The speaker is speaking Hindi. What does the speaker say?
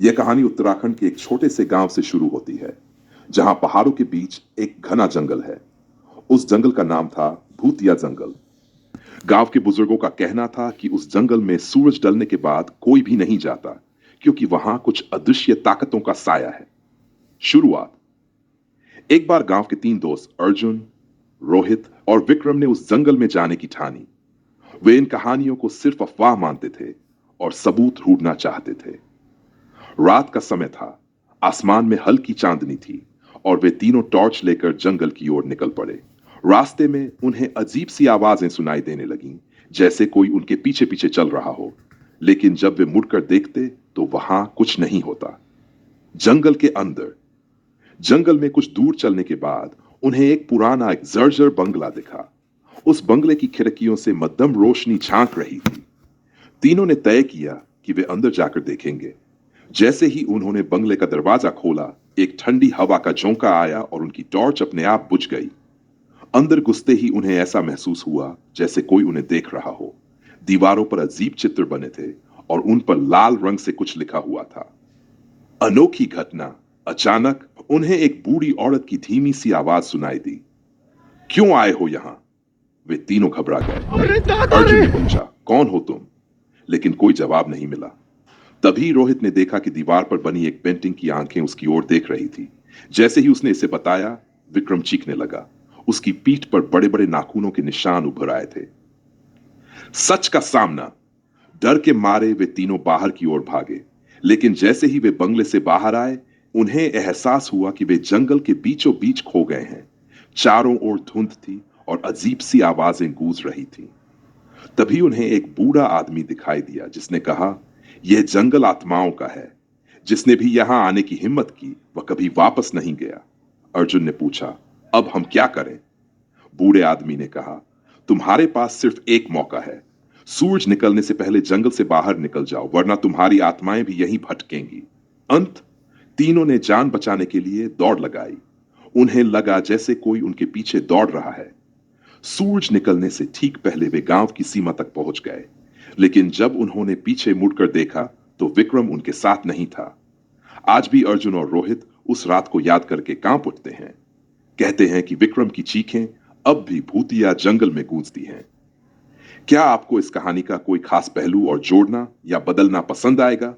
यह कहानी उत्तराखंड के एक छोटे से गांव से शुरू होती है, जहां पहाड़ों के बीच एक घना जंगल है। उस जंगल का नाम था भूतिया जंगल। गांव के बुजुर्गों का कहना था कि उस जंगल में सूरज ढलने के बाद कोई भी नहीं जाता, क्योंकि वहां कुछ अदृश्य ताकतों का साया है। शुरुआत। एक बार गांव के तीन दोस्त अर्जुन, रोहित और विक्रम ने उस जंगल में जाने की ठानी। वे इन कहानियों को सिर्फ अफवाह मानते थे और सबूत ढूंढना चाहते थे। रात का समय था, आसमान में हल्की चांदनी थी और वे तीनों टॉर्च लेकर जंगल की ओर निकल पड़े। रास्ते में उन्हें अजीब सी आवाजें सुनाई देने लगीं, जैसे कोई उनके पीछे पीछे चल रहा हो। लेकिन जब वे मुड़कर देखते तो वहां कुछ नहीं होता। जंगल के अंदर, जंगल में कुछ दूर चलने के बाद उन्हें एक जर्जर बंगला दिखा। उस बंगले की खिड़कियों से मध्यम रोशनी झांक रही थी। तीनों ने तय किया कि वे अंदर जाकर देखेंगे। जैसे ही उन्होंने बंगले का दरवाजा खोला, एक ठंडी हवा का झोंका आया और उनकी टॉर्च अपने आप बुझ गई। अंदर घुसते ही उन्हें ऐसा महसूस हुआ जैसे कोई उन्हें देख रहा हो। दीवारों पर अजीब चित्र बने थे और उन पर लाल रंग से कुछ लिखा हुआ था। अनोखी घटना। अचानक उन्हें एक बूढ़ी औरत की धीमी सी आवाज सुनाई दी। क्यों आए हो यहां? वे तीनों घबरा गए। अरे दादा अर्जुन रे! ने पूछा, कौन हो तुम? लेकिन कोई जवाब नहीं मिला। तभी रोहित ने देखा कि दीवार पर बनी एक पेंटिंग की आंखें उसकी ओर देख रही थी। जैसे ही उसने इसे बताया, विक्रम चीखने लगा। उसकी पीठ पर बड़े बड़े नाखूनों के निशान उभर आए थे। सच का सामना। डर के मारे वे तीनों बाहर की ओर भागे। लेकिन जैसे ही वे बंगले से बाहर आए, उन्हें एहसास हुआ कि वे जंगल के बीचों बीच खो गए हैं। चारों ओर धुंध थी और अजीब सी आवाजें गूंज रही थी। तभी उन्हें एक बूढ़ा आदमी दिखाई दिया, जिसने कहा, यह जंगल आत्माओं का है। जिसने भी यहां आने की हिम्मत की, वह कभी वापस नहीं गया। अर्जुन ने पूछा, अब हम क्या करें? बूढ़े आदमी ने कहा, तुम्हारे पास सिर्फ एक मौका है। सूरज निकलने से पहले जंगल से बाहर निकल जाओ, वरना तुम्हारी आत्माएं भी यहीं भटकेंगी। अंत। तीनों ने जान बचाने के लिए दौड़ लगाई। उन्हें लगा जैसे कोई उनके पीछे दौड़ रहा है। सूरज निकलने से ठीक पहले वे गांव की सीमा तक पहुंच गए। लेकिन जब उन्होंने पीछे मुड़कर देखा, तो विक्रम उनके साथ नहीं था। आज भी अर्जुन और रोहित उस रात को याद करके कांप उठते हैं। कहते हैं कि विक्रम की चीखें अब भी भूतिया जंगल में गूंजती हैं। क्या आपको इस कहानी का कोई खास पहलू और जोड़ना या बदलना पसंद आएगा?